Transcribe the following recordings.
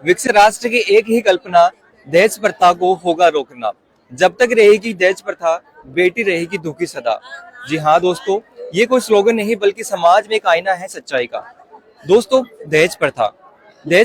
विकसित राष्ट्र की एक ही कल्पना, दहेज प्रथा को होगा रोकना। जब तक रहेगी दहेज प्रथा, बेटी रहेगी दुखी सदा। जी हाँ दोस्तों, ये कोई स्लोगन नहीं बल्कि समाज में एक आईना है सच्चाई का। दोस्तों, दहेज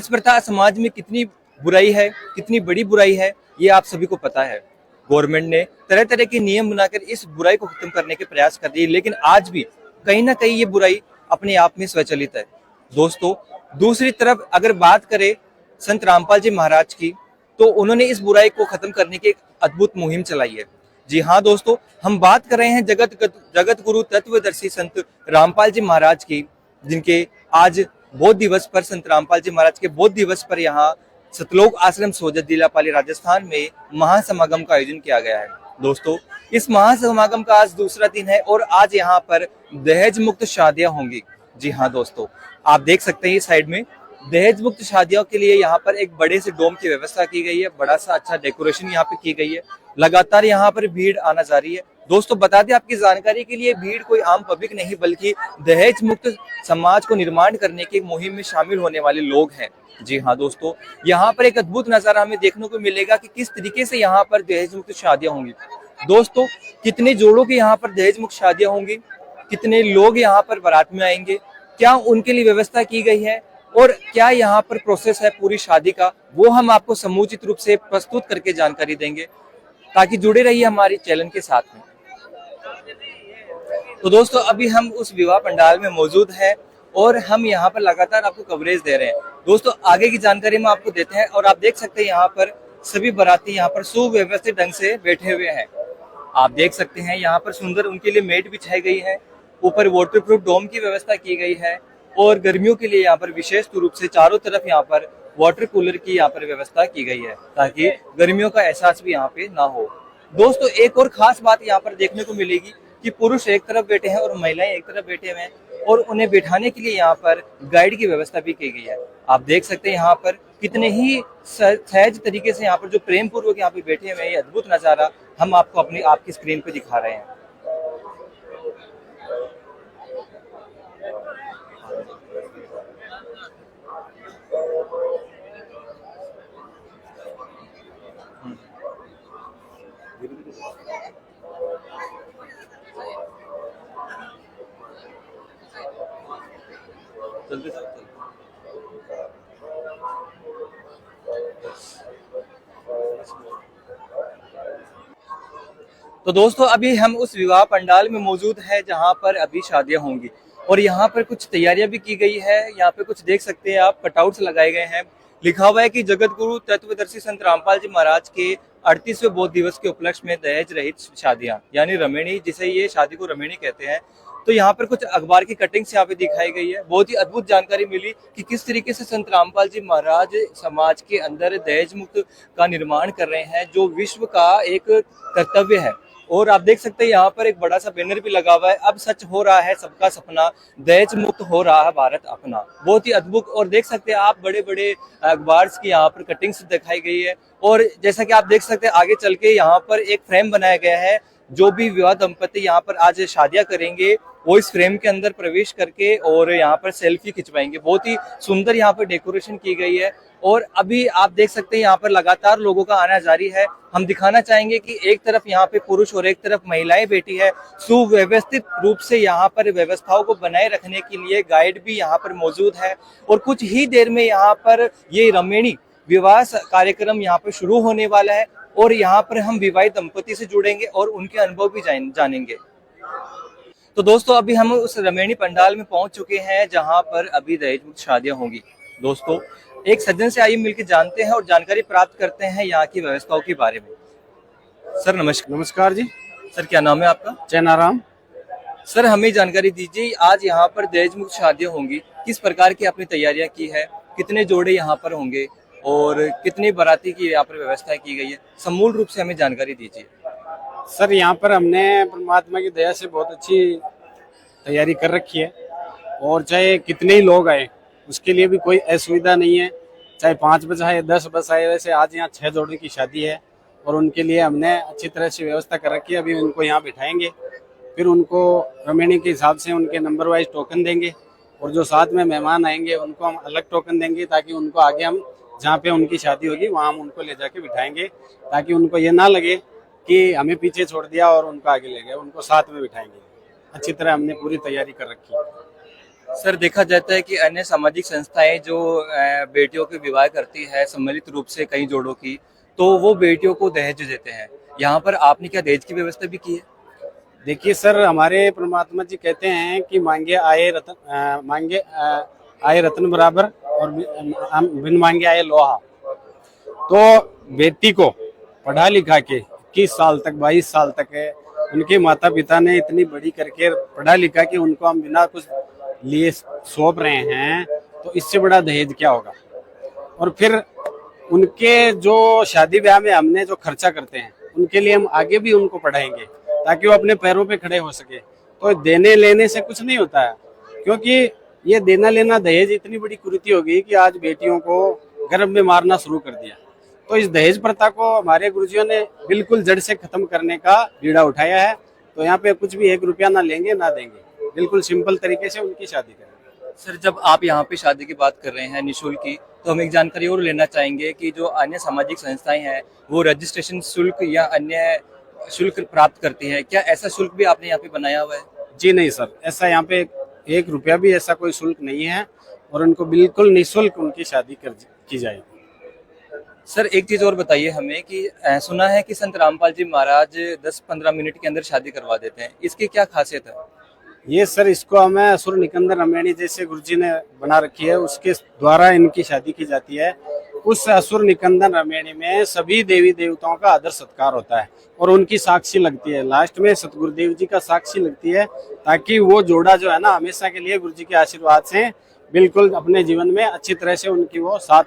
प्रथा समाज में कितनी बुराई है, कितनी बड़ी बुराई है, ये आप सभी को पता है। गवर्नमेंट ने तरह तरह के नियम बनाकर इस बुराई को खत्म करने के प्रयास कर दिए, लेकिन आज भी कहीं ना कहीं ये बुराई अपने आप में स्वचालित है। दोस्तों, दूसरी तरफ अगर बात करें संत रामपाल जी महाराज की, तो उन्होंने इस बुराई को खत्म करने की एक अद्भुत मुहिम चलाई है। जी हाँ दोस्तों, हम बात कर रहे हैं जगत गुरु तत्वदर्शी संत रामपाल जी महाराज की, जिनके आज बौद्ध दिवस पर, संत रामपाल जी महाराज के बौद्ध दिवस पर यहाँ सतलोक आश्रम सोजत दिलापाली राजस्थान में महासमागम का आयोजन किया गया है। दोस्तों, इस महासमागम का आज दूसरा दिन है और आज यहाँ पर दहेज मुक्त शादियां होंगी। जी हाँ दोस्तों, आप देख सकते हैं इस साइड में दहेज मुक्त शादियों के लिए यहाँ पर एक बड़े से डोम की व्यवस्था की गई है, बड़ा सा अच्छा डेकोरेशन यहाँ पे की गई है। लगातार यहाँ पर भीड़ आना जारी है। दोस्तों, बता दें आपकी जानकारी के लिए, भीड़ कोई आम पब्लिक नहीं बल्कि दहेज मुक्त समाज को निर्माण करने की मुहिम में शामिल होने वाले लोग हैं। जी हाँ दोस्तों, यहाँ पर एक अद्भुत नजारा हमें देखने को मिलेगा कि किस तरीके से यहाँ पर दहेज मुक्त शादियां होंगी। दोस्तों, कितने जोड़ों की यहाँ पर दहेज मुक्त शादियां होंगी, कितने लोग यहाँ पर बारात में आएंगे, क्या उनके लिए व्यवस्था की गई है और क्या यहाँ पर प्रोसेस है पूरी शादी का, वो हम आपको समुचित रूप से प्रस्तुत करके जानकारी देंगे, ताकि जुड़े रहिए हमारी चैनल के साथ में। तो दोस्तों, अभी हम उस विवाह पंडाल में मौजूद हैं और हम यहाँ पर लगातार आपको कवरेज दे रहे हैं। दोस्तों, आगे की जानकारी हम आपको देते हैं और आप देख सकते हैं यहाँ पर सभी बाराती यहाँ पर सुव्यवस्थित ढंग से बैठे हुए हैं। आप देख सकते हैं यहाँ पर सुंदर उनके लिए मेट बिछाई गई है, ऊपर वाटरप्रूफ डोम की व्यवस्था की गई है और गर्मियों के लिए यहाँ पर विशेष रूप से चारों तरफ यहाँ पर वाटर कूलर की यहाँ पर व्यवस्था की गई है, ताकि गर्मियों का एहसास भी यहाँ पे ना हो। दोस्तों, एक और खास बात यहाँ पर देखने को मिलेगी कि पुरुष एक तरफ बैठे हैं और महिलाएं एक तरफ बैठे हुए हैं और उन्हें बिठाने के लिए यहाँ पर गाइड की व्यवस्था भी की गई है। आप देख सकते हैं यहाँ पर कितने ही सहज तरीके से यहाँ पर जो प्रेम पूर्वक यहाँ पे बैठे हुए हैं, ये अद्भुत नजारा हम आपको आपकी स्क्रीन पे दिखा रहे हैं। तो दोस्तों, अभी हम उस विवाह पंडाल में मौजूद हैं जहां पर अभी शादियां होंगी और यहाँ पर कुछ तैयारियां भी की गई है। यहाँ पे कुछ देख सकते हैं आप, कटआउट्स लगाए गए हैं, लिखा हुआ है कि जगत गुरु तत्वदर्शी संत रामपाल जी महाराज के 38वें बौद्ध दिवस के उपलक्ष्य में दहेज रहित शादियां, यानी रमेणी, जिसे ये शादी को रमेणी कहते हैं। तो यहाँ पर कुछ अखबार की कटिंग्स यहाँ पे दिखाई गई है। बहुत ही अद्भुत जानकारी मिली कि किस तरीके से संत रामपाल जी महाराज समाज के अंदर दहेज मुक्त का निर्माण कर रहे हैं, जो विश्व का एक कर्तव्य है। और आप देख सकते हैं यहाँ पर एक बड़ा सा बैनर भी लगा हुआ है, अब सच हो रहा है सबका सपना, दहेज मुक्त हो रहा है भारत अपना। बहुत ही अद्भुत। और देख सकते हैं आप, बड़े बड़े अखबार की यहाँ पर कटिंग्स दिखाई गई है और जैसा कि आप देख सकते हैं आगे चल के यहाँ पर एक फ्रेम बनाया गया है। जो भी विवाह दंपति यहाँ पर आज शादियां करेंगे वो इस फ्रेम के अंदर प्रवेश करके और यहाँ पर सेल्फी खिंचवाएंगे। बहुत ही सुंदर यहाँ पर डेकोरेशन की गई है और अभी आप देख सकते हैं यहाँ पर लगातार लोगों का आना जारी है। हम दिखाना चाहेंगे कि एक तरफ यहाँ पे पुरुष और एक तरफ महिलाएं बैठी है। सुव्यवस्थित रूप से यहाँ पर व्यवस्थाओं को बनाए रखने के लिए गाइड भी यहाँ पर मौजूद है और कुछ ही देर में यहाँ पर ये रमेणी विवाह कार्यक्रम यहाँ पर शुरू होने वाला है और यहाँ पर हम विवाहित दंपति से जुड़ेंगे और उनके अनुभव भी जानेंगे। तो दोस्तों, अभी हम उस रमेणी पंडाल में पहुंच चुके हैं जहां पर अभी दहेज मुक्त शादियां होंगी। दोस्तों, एक सज्जन से आइए मिलकर जानते हैं और जानकारी प्राप्त करते हैं यहाँ की व्यवस्थाओं के बारे में। सर नमस्कार। नमस्कार जी। सर, क्या नाम है आपका? चैनाराम। सर, हमें जानकारी दीजिए, आज यहाँ पर दहेज मुक्त शादियां होंगी, किस प्रकार की आपने तैयारियां की है, कितने जोड़े यहाँ पर होंगे और कितनी बाराती की यहाँ पर व्यवस्था की गई है, समूल रूप से हमें जानकारी दीजिए। सर, यहाँ पर हमने परमात्मा की दया से बहुत अच्छी तैयारी कर रखी है और चाहे कितने ही लोग आए उसके लिए भी कोई असुविधा नहीं है। चाहे 5 बस आए, 10 बस आए, वैसे आज यहाँ 6 जोड़े की शादी है और उनके लिए हमने अच्छी तरह से व्यवस्था कर रखी है। अभी उनको यहाँ बिठाएंगे, फिर उनको रमेणी के हिसाब से उनके नंबर वाइज टोकन देंगे और जो साथ में मेहमान आएंगे उनको हम अलग टोकन देंगे, ताकि उनको आगे हम जहाँ पे उनकी शादी होगी वहाँ हम उनको ले जाके बिठाएंगे, ताकि उनको ये ना लगे कि हमें पीछे छोड़ दिया और उनको आगे ले गए, उनको साथ में बिठाएंगे। अच्छी तरह हमने पूरी तैयारी कर रखी है। सर देखा जाता है कि अन्य सामाजिक संस्थाएं जो बेटियों के विवाह करती है सम्मिलित रूप से कई जोड़ों की, तो वो बेटियों को दहेज देते हैं। यहाँ पर आपने क्या दहेज की व्यवस्था भी की है? देखिए सर, हमारे परमात्मा जी कहते हैं कि मांगे आए रत्न बराबर और बिन मांगे आए लोहा। तो बेटी को पढ़ा लिखा के 21 साल तक 22 साल तक है, उनके माता पिता ने इतनी बड़ी करके पढ़ा लिखा कि उनको हम बिना कुछ लिए सौंप रहे हैं, तो इससे बड़ा दहेज क्या होगा। और फिर उनके जो शादी ब्याह में हमने जो खर्चा करते हैं उनके लिए हम आगे भी उनको पढ़ाएंगे, ताकि वो अपने पैरों पे खड़े हो सके। तो देने लेने से कुछ नहीं होता है, क्योंकि ये देना लेना दहेज इतनी बड़ी कुरीति हो गई कि आज बेटियों को गर्भ में मारना शुरू कर दिया। तो इस दहेज प्रथा को हमारे गुरुजियों ने बिल्कुल जड़ से खत्म करने का बीड़ा उठाया है। तो यहाँ पे कुछ भी 1 रुपया ना लेंगे ना देंगे, बिल्कुल सिंपल तरीके से उनकी शादी करेंगे। सर जब आप यहाँ पे शादी की बात कर रहे हैं निःशुल्क की, तो हम एक जानकारी और लेना चाहेंगे कि जो अन्य सामाजिक संस्थाएं हैं वो रजिस्ट्रेशन शुल्क या अन्य शुल्क प्राप्त करती है, क्या ऐसा शुल्क भी आपने यहाँ पे बनाया हुआ है? जी नहीं सर, ऐसा यहाँ पे 1 रुपया भी ऐसा कोई शुल्क नहीं है, और उनको बिल्कुल निःशुल्क उनकी शादी की जाएगी। सर एक चीज और बताइए हमें कि सुना है कि संत रामपाल जी महाराज 10-15 मिनट के अंदर शादी करवा देते हैं, इसकी क्या खासियत है? ये सर, इसको हमें असुर निकंदन रमैनी जैसे गुरुजी ने बना रखी है, उसके द्वारा इनकी शादी की जाती है। उस असुर निकंदन रमैनी में सभी देवी देवताओं का आदर सत्कार होता है और उनकी साक्षी लगती है। लास्ट में सतगुरुदेव जी का साक्षी लगती है, ताकि वो जोड़ा जो है ना हमेशा के लिए गुरुजी के आशीर्वाद से बिल्कुल अपने जीवन में अच्छी तरह से उनकी वो साथ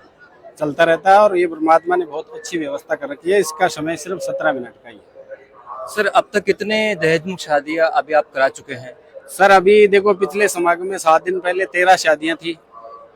चलता रहता है। और ये परमात्मा ने बहुत अच्छी व्यवस्था कर रखी है। इसका समय सिर्फ 17 मिनट का ही है। सर अब तक कितने दहेज मुक्त शादियां अभी आप करा चुके हैं? सर अभी देखो, पिछले समागम में 7 दिन पहले 13 शादियां थी।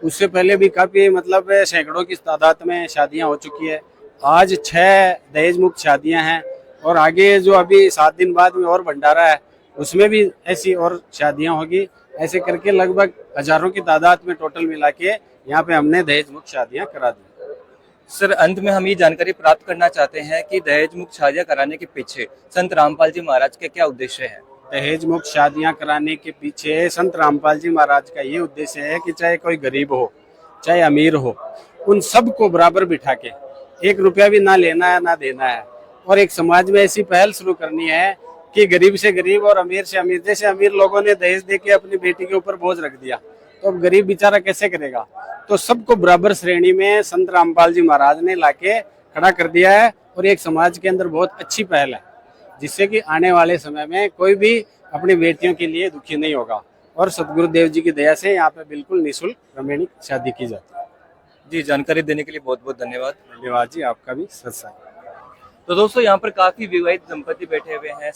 उससे पहले भी काफी मतलब सैकड़ों की तादाद में शादियां हो चुकी है। आज 6 दहेज मुक्त शादियां हैं, और आगे जो अभी 7 दिन बाद में और भंडारा है उसमें भी ऐसी और शादियां होगी। ऐसे करके लगभग हजारों की तादाद में टोटल मिला के यहाँ पे हमने दहेज मुक्त शादियां करा दी। सर अंत में हम ये जानकारी प्राप्त करना चाहते हैं कि दहेज मुक्त शादियां कराने के पीछे संत रामपाल जी महाराज के क्या उद्देश्य है? दहेज मुक्त शादियां कराने के पीछे संत रामपाल जी महाराज का ये उद्देश्य है कि चाहे कोई गरीब हो चाहे अमीर हो, उन सबको बराबर बिठा के 1 रुपया भी ना लेना है ना देना है। और एक समाज में ऐसी पहल शुरू करनी है कि गरीब से गरीब और अमीर से अमीर, जैसे अमीर लोगों ने दहेज देके अपनी बेटी के ऊपर बोझ रख दिया, तो अब गरीब बेचारा कैसे करेगा। तो सबको बराबर श्रेणी में संत रामपाल जी महाराज ने लाके खड़ा कर दिया है, और एक समाज के अंदर बहुत अच्छी पहल है, जिससे कि आने वाले समय में कोई भी अपनी बेटियों के लिए दुखी नहीं होगा। और सतगुरुदेव जी की दया से यहाँ पे बिल्कुल निःशुल्क रमणीक शादी की जाती है। जी जानकारी देने के लिए बहुत बहुत धन्यवाद। धन्यवाद जी, आपका भी सत्संग। तो दोस्तों यहाँ पर काफी विवाहित दंपति बैठे हुए हैं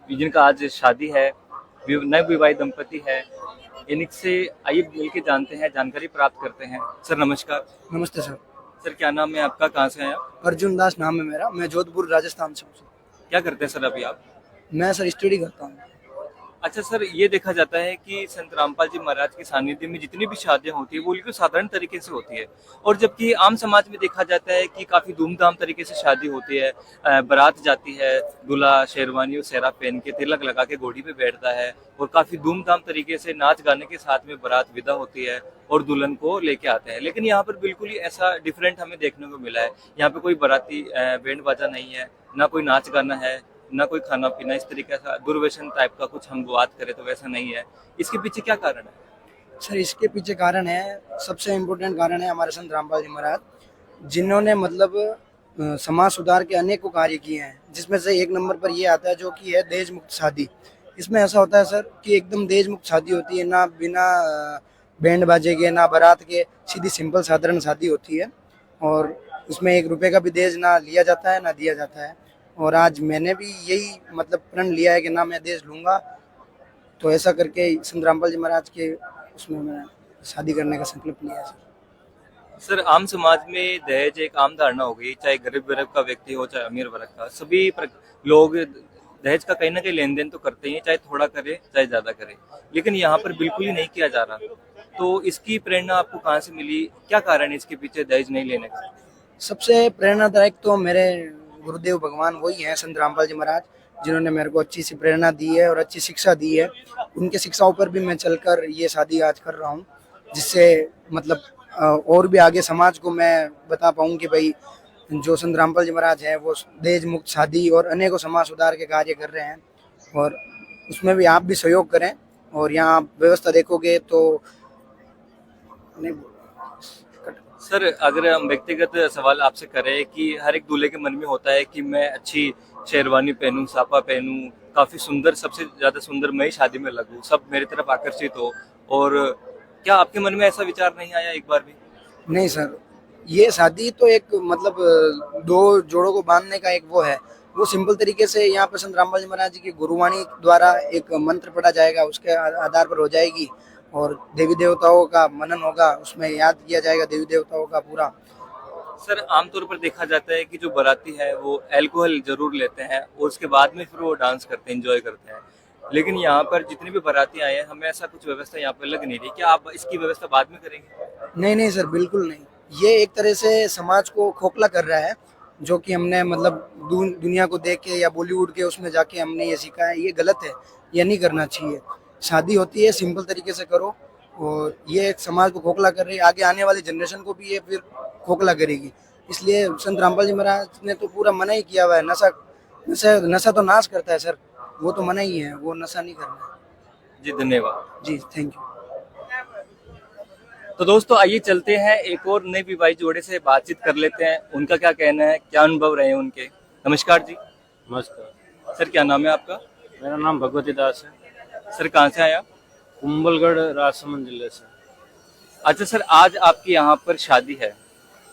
जिनका आज शादी है, नव विवाहित दंपति है। इनसे आइए मिल के जानते हैं, जानकारी प्राप्त करते हैं। सर नमस्कार। नमस्ते सर। सर क्या नाम है आपका, कहाँ से हैं आप? अर्जुन दास नाम है मेरा, मैं जोधपुर राजस्थान से हूँ। क्या करते हैं सर अभी आप? मैं सर स्टडी करता हूँ। अच्छा सर, ये देखा जाता है कि संत रामपाल जी महाराज के सानिध्य में जितनी भी शादियां होती है वो बिल्कुल साधारण तरीके से होती है, और जबकि आम समाज में देखा जाता है कि काफी धूमधाम तरीके से शादी होती है। बारात जाती है, दूल्हा शेरवानी और सेहरा पहन के तिलक लगा के घोड़ी पे बैठता है, और काफी धूमधाम तरीके से नाच गाने के साथ में बारात विदा होती है और दुल्हन को लेके आते हैं। लेकिन यहाँ पर बिल्कुल ही ऐसा डिफरेंट हमें देखने को मिला है। यहाँ पे कोई बाराती बैंड बाजा नहीं है, ना कोई नाच गाना है, ना कोई खाना पीना, इस तरीके का दुर्व्यसन टाइप का कुछ हम बात करें तो वैसा नहीं है। इसके पीछे क्या कारण है? सर इसके पीछे कारण है, सबसे इम्पोर्टेंट कारण है हमारे संत रामपाल जी महाराज, जिन्होंने मतलब समाज सुधार के अनेकों कार्य किए हैं, जिसमें से 1 नंबर पर ये आता है जो कि है दहेज मुक्त शादी। इसमें ऐसा होता है सर कि एकदम दहेज मुक्त शादी होती है, ना बिना बैंड बाजे के ना बारात के, सीधी सिंपल साधारण शादी होती है, और उसमें 1 रुपये का भी दहेज ना लिया जाता है ना दिया जाता है। और आज मैंने भी यही मतलब प्रण लिया है कि ना मैं दहेज लूँगा, तो ऐसा करके संत रामपाल जी महाराज के उसमें मैं शादी करने का संकल्प लिया है। सर आम समाज में दहेज एक आम धारणा हो गई, चाहे गरीब वर्ग का व्यक्ति हो चाहे अमीर वर्ग का, सभी लोग दहेज का कहीं ना कहीं लेन देन तो करते ही, चाहे थोड़ा करे चाहे ज्यादा करे, लेकिन यहाँ पर बिल्कुल ही नहीं किया जा रहा। तो इसकी प्रेरणा आपको कहाँ से मिली, क्या कारण है इसके पीछे दहेज नहीं लेने का? सबसे प्रेरणादायक तो मेरे गुरुदेव भगवान वही हैं, संत रामपाल जी महाराज, जिन्होंने मेरे को अच्छी सी प्रेरणा दी है और अच्छी शिक्षा दी है। उनके शिक्षाओं पर भी मैं चलकर ये शादी आज कर रहा हूँ, जिससे मतलब और भी आगे समाज को मैं बता पाऊँ कि भाई जो संत रामपाल जी महाराज हैं वो दहेज मुक्त शादी और अनेकों समाज सुधार के कार्य कर रहे हैं, और उसमें भी आप भी सहयोग करें। और यहाँ आप व्यवस्था देखोगे तो नहीं, सर अगर हम व्यक्तिगत सवाल आपसे करें कि हर एक दूल्हे के मन में होता है कि मैं अच्छी शेरवानी पहनूं, साफा पहनूं, काफी सुंदर, सबसे ज्यादा सुंदर मैं ही शादी में लगूं, सब मेरी तरफ आकर्षित हो, और क्या आपके मन में ऐसा विचार नहीं आया एक बार भी? नहीं सर, ये शादी तो एक मतलब दो जोड़ों को बांधने का एक वो है, वो सिंपल तरीके से यहाँ पर संत रामपाल जी महाराज जी की गुरुवाणी द्वारा एक मंत्र पढ़ा जाएगा, उसके आधार पर हो जाएगी, और देवी देवताओं का मनन होगा, उसमें याद किया जाएगा देवी देवताओं का पूरा। सर आमतौर पर देखा जाता है कि जो बाराती है वो अल्कोहल जरूर लेते हैं और उसके बाद में फिर वो डांस करते हैं, एंजॉय करते हैं, लेकिन यहाँ पर जितनी भी बाराती आए हैं हमें ऐसा कुछ व्यवस्था यहाँ पर लग नहीं रही, क्या आप इसकी व्यवस्था बाद में करेंगे? नहीं नहीं सर, बिल्कुल नहीं। ये एक तरह से समाज को खोखला कर रहा है, जो कि हमने मतलब दुनिया को देख के या बॉलीवुड के उसमें जाके हमने ये सीखा है, ये गलत है, ये नहीं करना चाहिए। शादी होती है सिंपल तरीके से करो, और ये एक समाज को खोखला कर रही है, आगे आने वाली जनरेशन को भी ये फिर खोखला करेगी। इसलिए संत रामपाल जी महाराज ने तो पूरा मना ही किया हुआ है। नशा तो नाश करता है सर, वो तो मना ही है, वो नशा नहीं करना है। जी धन्यवाद। जी थैंक यू। तो दोस्तों आइए चलते हैं एक और नए विवाहित जोड़े से बातचीत कर लेते हैं, उनका क्या कहना है, क्या अनुभव रहे हैं उनके। नमस्कार जी। नमस्कार सर क्या नाम है आपका? मेरा नाम भगवती दास है, सर कहाँ से आया? कुंभलगढ़ राजसमंद जिले से। अच्छा सर, आज आपकी यहाँ पर शादी है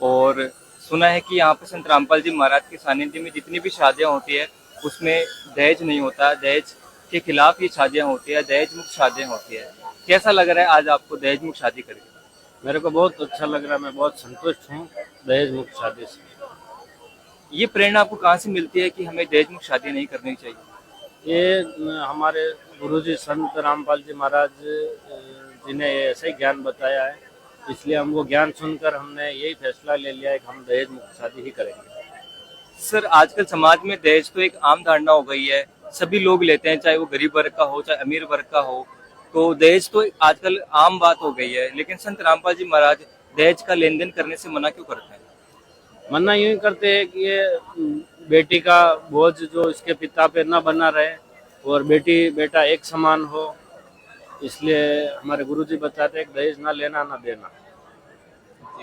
और सुना है कि यहाँ पर संत रामपाल जी महाराज के सानिध्य में जितनी भी शादियाँ होती है उसमें दहेज नहीं होता, दहेज के खिलाफ ये शादियाँ होती है, दहेज मुक्त शादियाँ होती है। कैसा लग रहा है आज आपको दहेज मुक्त शादी करके? मेरे को बहुत अच्छा लग रहा है, मैं बहुत संतुष्ट हूँ दहेज मुक्त शादी से। ये प्रेरणा आपको कहाँ से मिलती है कि हमें दहेज मुक्त शादी नहीं करनी चाहिए? ये हमारे गुरुजी संत रामपाल जी महाराज जी ने ऐसा ही ज्ञान बताया है, इसलिए हम वो ज्ञान सुनकर हमने यही फैसला ले लिया है कि हम दहेज मुक्त शादी ही करेंगे। सर आजकल समाज में दहेज तो एक आम धारणा हो गई है, सभी लोग लेते हैं, चाहे वो गरीब वर्ग का हो चाहे अमीर वर्ग का हो, तो दहेज तो आजकल आम बात हो गई है। लेकिन संत रामपाल जी महाराज दहेज का लेन देन करने से मना क्यों करते हैं? मना यूं ही करते हैं कि ये बेटी का बोझ जो इसके पिता पे न बना रहे और बेटी बेटा एक समान हो, इसलिए हमारे गुरुजी बताते हैं कि दहेज ना लेना ना देना।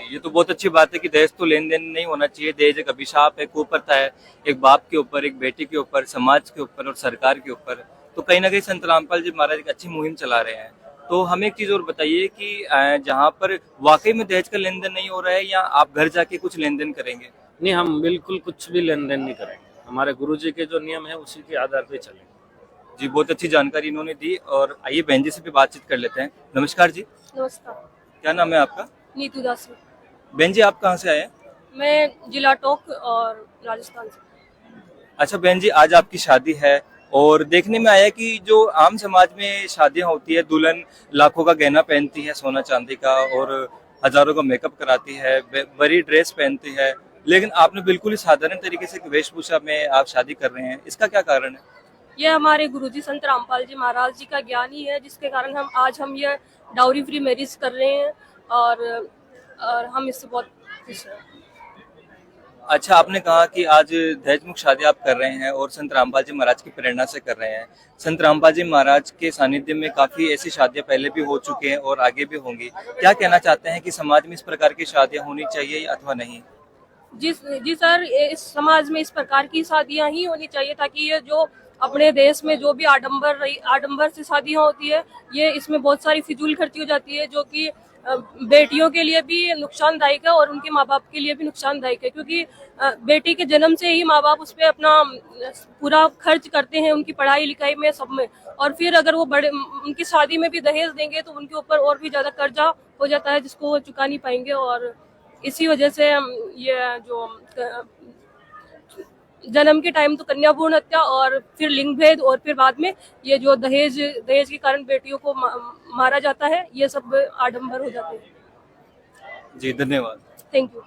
ये तो बहुत अच्छी बात है कि दहेज तो लेन देन नहीं होना चाहिए। दहेज एक अभिशाप है, कुप्रथा है, एक बाप के ऊपर, एक बेटी के ऊपर, समाज के ऊपर और सरकार के ऊपर। तो कहीं ना कहीं संत रामपाल जी महाराज एक अच्छी मुहिम चला रहे हैं। तो हमें एक चीज और बताइए कि जहाँ पर वाकई में दहेज का लेन देन नहीं हो रहा है, या आप घर जाके कुछ लेन देन करेंगे? नहीं, हम बिल्कुल कुछ भी लेन देन नहीं करेंगे, हमारे गुरुजी के जो नियम है उसी के आधार पे चलेंगे। जी बहुत अच्छी जानकारी इन्होंने दी, और आइए बहन जी से भी बातचीत कर लेते हैं। नमस्कार जी। नमस्कार। क्या नाम है आपका? नीतू दास। बहन जी आप कहाँ से आए हैं? मैं जिला टोंक और राजस्थान से। अच्छा बहन जी, आज आपकी शादी है और देखने में आया कि जो आम समाज में शादियां होती है, दुल्हन लाखों का गहना पहनती है, सोना चांदी का, और हजारों का मेकअप कराती है, बड़ी ड्रेस पहनती है, लेकिन आपने बिल्कुल ही साधारण तरीके से वेशभूषा में आप शादी कर रहे हैं, इसका क्या कारण है? ये हमारे गुरुजी संत रामपाल जी महाराज जी का ज्ञान ही है, जिसके कारण हम ये डाउरी फ्री मैरिज कर रहे हैं, और हम इससे बहुत खुश हैं। अच्छा, आपने कहा कि आज दहेज मुक्त शादी आप कर रहे हैं और संत रामपाल जी महाराज की प्रेरणा से कर रहे हैं। संत रामपाल जी महाराज के सानिध्य में काफी ऐसी शादियां पहले भी हो चुकी हैं और आगे भी होंगी। क्या कहना चाहते हैं कि समाज में इस प्रकार की शादियां होनी चाहिए अथवा नहीं? जी सर, इस समाज में इस प्रकार की शादियां ही होनी चाहिए, ताकि ये जो अपने देश में जो भी आडंबर से शादियां होती है, ये इसमें बहुत सारी फिजूल खर्ची हो जाती है, जो कि बेटियों के लिए भी नुकसानदायक है और उनके माँ बाप के लिए भी नुकसानदायक है, क्योंकि बेटी के जन्म से ही माँ बाप उस पर अपना पूरा खर्च करते हैं, उनकी पढ़ाई लिखाई में, सब में, और फिर अगर वो उनकी शादी में भी दहेज देंगे तो उनके ऊपर और भी ज्यादा कर्जा हो जाता है, जिसको वो चुका नहीं पाएंगे। और इसी वजह से ये जो जन्म के टाइम तो कन्या भ्रूण हत्या और फिर लिंग भेद और फिर बाद में ये जो दहेज दहेज के कारण बेटियों को मारा जाता है, ये सब आडंबर हो जाते हैं। जी धन्यवाद। Thank you.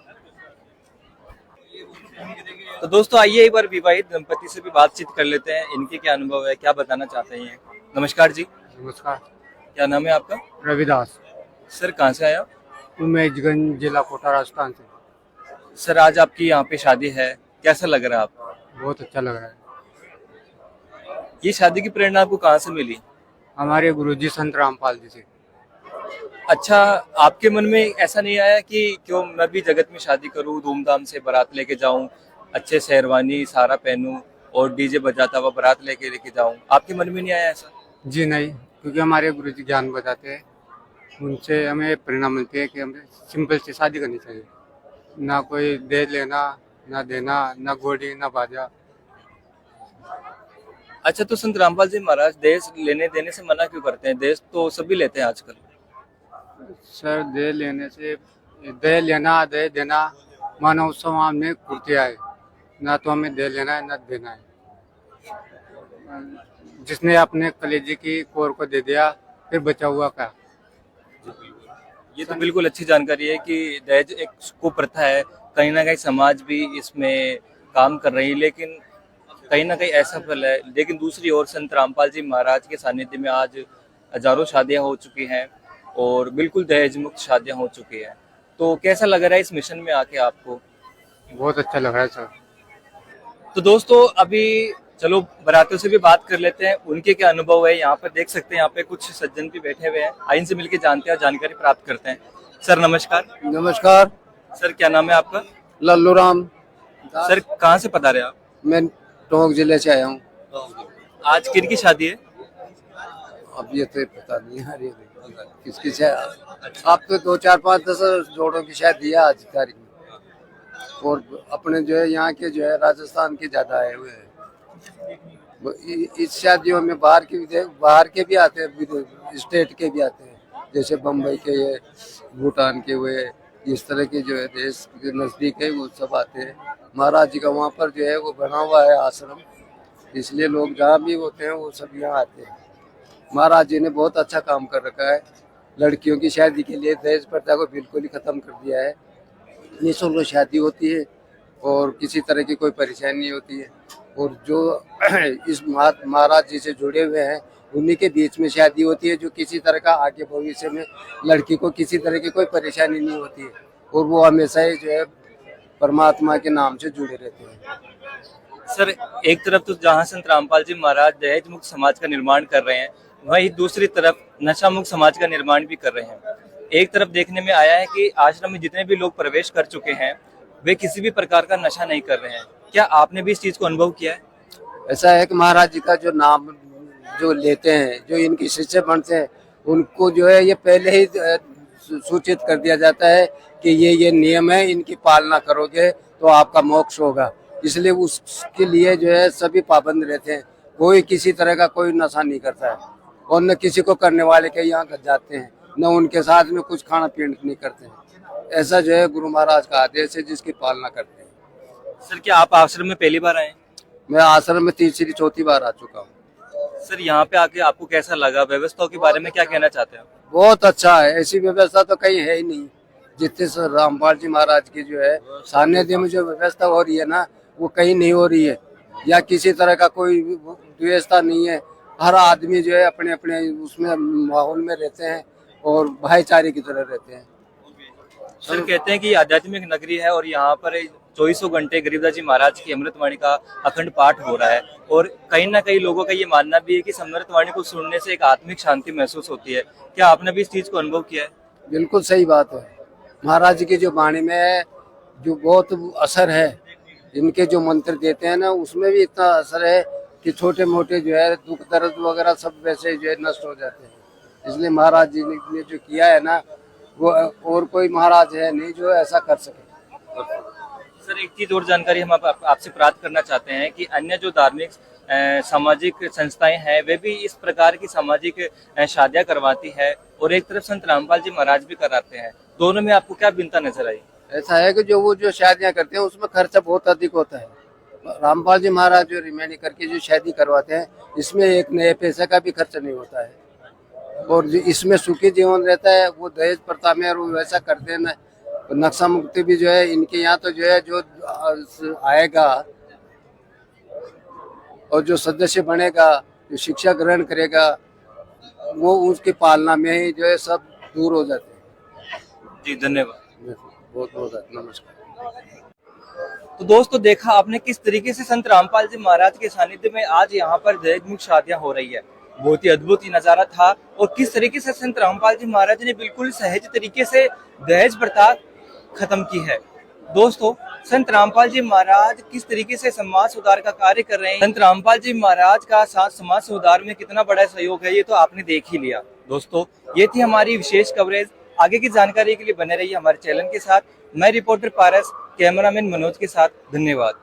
तो दोस्तों आइए एक बार विवाहित दंपति से भी बातचीत कर लेते हैं, इनके क्या अनुभव है, क्या बताना चाहते हैं। नमस्कार जी। नमस्कार। क्या नाम है आपका? रविदास, सर कहाँ से आया? उमेशगंज जिला कोटा राजस्थान से। सर आज आपकी यहाँ पे शादी है, कैसा लग रहा है आपको? बहुत अच्छा लग रहा है। ये शादी की प्रेरणा आपको कहाँ से मिली? हमारे गुरुजी संत रामपाल जी से। अच्छा, आपके मन में ऐसा नहीं आया कि क्यों मैं भी जगत में शादी करूं, धूमधाम से बारात लेके जाऊं, अच्छे शेरवानी सारा पहनूं और डीजे बजाता हुआ बारात लेके जाऊं? आपके मन में नहीं आया ऐसा? जी नहीं, क्योंकि हमारे गुरुजी ज्ञान बताते हैं, उनसे हमें प्रेरणा मिलती है कि हमें सिंपल से शादी करनी चाहिए, ना कोई दहेज लेना, ना देना, ना घोड़ी, ना बाजा। अच्छा, तो संत रामपाल जी महाराज दहेज लेने देने से मना क्यों करते हैं? दहेज तो सभी लेते हैं आजकल। सर दहेज लेने से, दहेज लेना दहेज देना मानव समाज में कुर्तिया है, ना तो हमें दहेज लेना है ना देना है। जिसने अपने कलेजे की कोर को दे दिया फिर बचा हुआ क्या? ये तो बिल्कुल अच्छी जानकारी है कि दहेज एक कुप्रथा है, कहीं ना कहीं समाज भी इसमें काम कर रही है, लेकिन कहीं ना कहीं असफल है। लेकिन दूसरी ओर संत रामपाल जी महाराज के सानिध्य में आज हजारों शादियां हो चुकी हैं और बिल्कुल दहेज मुक्त शादियां हो चुकी हैं। तो कैसा लग रहा है इस मिशन में आके आपको? बहुत अच्छा लग रहा है सर। तो दोस्तों अभी चलो बारातियों से भी बात कर लेते हैं, उनके क्या अनुभव है। यहाँ पर देख सकते हैं, यहाँ पे कुछ सज्जन भी बैठे हुए हैं, आइए इनसे मिलकर जानते हैं और जानकारी प्राप्त करते हैं। सर नमस्कार। नमस्कार। सर क्या नाम है आपका? लल्लू राम। सर कहाँ से पधारे आप? मैं टोंक जिले से आया हूँ। आज किन की शादी है? अब ये तो पता नहीं यार, ये किसकी से अब तो 2 4 5 10 जोड़ों की शादी है आज की तारीख में, और अपने जो है यहाँ के जो है राजस्थान के ज्यादा आए हुए हैं। इस शादियों में बाहर के भी आते हैं, स्टेट के भी आते हैं, जैसे बम्बई के, ये भूटान के हुए, इस तरह के जो है देश के नजदीक है वो सब आते हैं। महाराज जी का वहाँ पर जो है वो बना हुआ है आश्रम, इसलिए लोग जहाँ भी होते हैं वो सब यहाँ आते हैं। महाराज जी ने बहुत अच्छा काम कर रखा है। लड़कियों की शादी के लिए दहेज प्रथा को बिल्कुल ही खत्म कर दिया है। निःशुल्क शादी होती है और किसी तरह की कोई परेशानी नहीं होती है, और जो इस महाराज जी से जुड़े हुए हैं उन्हीं के बीच में शादी होती है, जो किसी तरह का आगे भविष्य में लड़की को किसी तरह की कोई परेशानी नहीं होती है, और वो हमेशा ही जो है परमात्मा के नाम से जुड़े रहते हैं। सर एक तरफ तो जहाँ संत रामपाल जी महाराज दहेज मुक्त समाज का निर्माण कर रहे हैं, वहीं दूसरी तरफ नशा मुक्त समाज का निर्माण भी कर रहे हैं। एक तरफ देखने में आया है कि आश्रम में जितने भी लोग प्रवेश कर चुके हैं वे किसी भी प्रकार का नशा नहीं कर रहे हैं। क्या आपने भी इस चीज को अनुभव किया है? ऐसा है कि महाराज जी का जो नाम जो लेते हैं, जो इनकी शिष्य बनते हैं, उनको जो है ये पहले ही सूचित कर दिया जाता है कि ये नियम है, इनकी पालना करोगे तो आपका मोक्ष होगा। इसलिए उसके लिए जो है सभी पाबंद रहते हैं। कोई किसी तरह का कोई नशा नहीं करता है, और न किसी को करने वाले के यहाँ जाते हैं, न उनके साथ में कुछ खाना पीना नहीं करते हैं। ऐसा जो है गुरु महाराज का आदेश है, जिसकी पालना करते हैं। सर क्या आप आश्रम में पहली बार आए? मैं आश्रम में तीसरी चौथी बार आ चुका हूँ। सर यहाँ पे आके आपको कैसा लगा? व्यवस्थाओं के बारे में क्या कहना चाहते हैं? बहुत अच्छा है, ऐसी व्यवस्था तो कहीं है ही नहीं। जितने रामपाल जी महाराज की जो है सानिध्य में जो व्यवस्था हो रही है ना, वो कहीं नहीं हो रही है, या किसी तरह का कोई व्यवस्था नहीं है। हर आदमी जो है अपने अपने उसमें माहौल में रहते हैं और भाईचारे की तरह रहते हैं। सर कहते हैं कि आध्यात्मिक नगरी है और यहाँ पर 2400 घंटे गरीबदास जी महाराज की अमृतवाणी का अखंड पाठ हो रहा है, और कहीं ना कहीं लोगों का ये मानना भी है कि अमृतवाणी को सुनने से एक आत्मिक शांति महसूस होती है। क्या आपने भी इस चीज को अनुभव किया है? बिल्कुल सही बात है। महाराज जी की जो वाणी में जो बहुत असर है, इनके जो मंत्र देते हैं ना, उसमें भी इतना असर है कि छोटे मोटे जो है दुख दर्द वगैरह सब वैसे जो है नष्ट हो जाते हैं। इसलिए महाराज जी ने जो किया है ना, वो और कोई महाराज है नहीं जो ऐसा कर सके। सर एक चीज और जानकारी हम आपसे प्राप्त करना चाहते हैं कि अन्य जो धार्मिक सामाजिक संस्थाएं हैं वे भी इस प्रकार की सामाजिक शादियां करवाती है, और एक तरफ संत रामपाल जी महाराज भी कराते हैं। दोनों में आपको क्या भिन्नता नजर आई? ऐसा है कि जो शादियां करते हैं उसमें खर्चा बहुत अधिक होता है, रामपाल जी महाराज जो रिमेनी करके जो शादी करवाते हैं, इसमें एक नए पैसे का भी खर्च नहीं होता है और इसमें सुखी जीवन रहता है। वो दहेज प्रथा में और वैसा करते हैं ना, नक्शा मुक्ति भी जो है इनके यहाँ तो जो है जो आएगा और जो सदस्य बनेगा, जो शिक्षा ग्रहण करेगा, वो उसकी पालना में ही जो है सब दूर हो जाते हैं। जी धन्यवाद। बहुत बहुत नमस्कार। तो दोस्तों देखा आपने किस तरीके से संत रामपाल जी महाराज के सानिध्य में आज यहाँ पर दहेज मुक्त शादियां हो रही है। बहुत ही अद्भुत नजारा था और किस तरीके से संत रामपाल जी महाराज ने बिल्कुल सहज तरीके से दहेज प्रथा खत्म की है। दोस्तों संत रामपाल जी महाराज किस तरीके से समाज सुधार का कार्य कर रहे हैं, संत रामपाल जी महाराज का साथ समाज सुधार में कितना बड़ा सहयोग है, ये तो आपने देख ही लिया। दोस्तों ये थी हमारी विशेष कवरेज। आगे की जानकारी के लिए बने रहिए हमारे चैनल के साथ। मैं रिपोर्टर पारस, कैमरामैन मनोज के साथ। धन्यवाद।